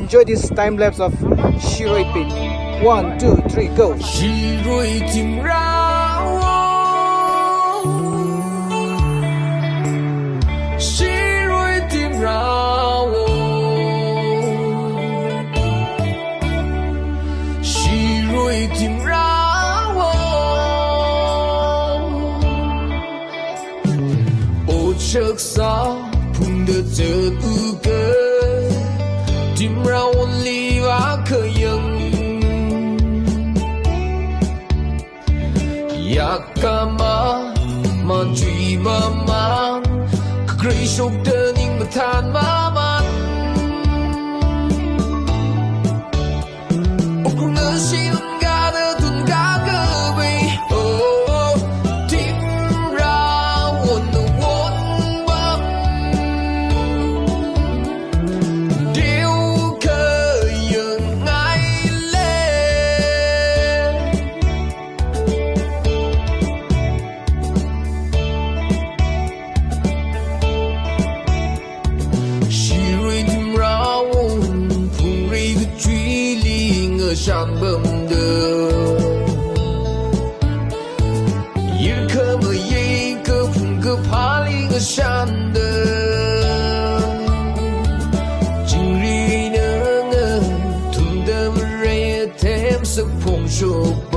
enjoy this time lapse of Shiroi Pin. 1, 2, 3, go. Shiroi tim rao, Shiroi tim rao, Shiroi tim rao. Ô chợt sao phun đợt chợt ư cơ tim rao li và khơi yang. Yakama man chui ma man Kri shok đơn nhưng mà than ma man O kung nơ si lun ga nơ tun ga cơ bi Oh tim ra won nơ won bam Điều cơ yang ngay lên Shan bầm đờ Yên khơ mơ yê cơ phùng cơ phá lý ngơ shan đờ Chừng ri nơ ngơ Thùng đơ mơ rê thêm sức phùng sụp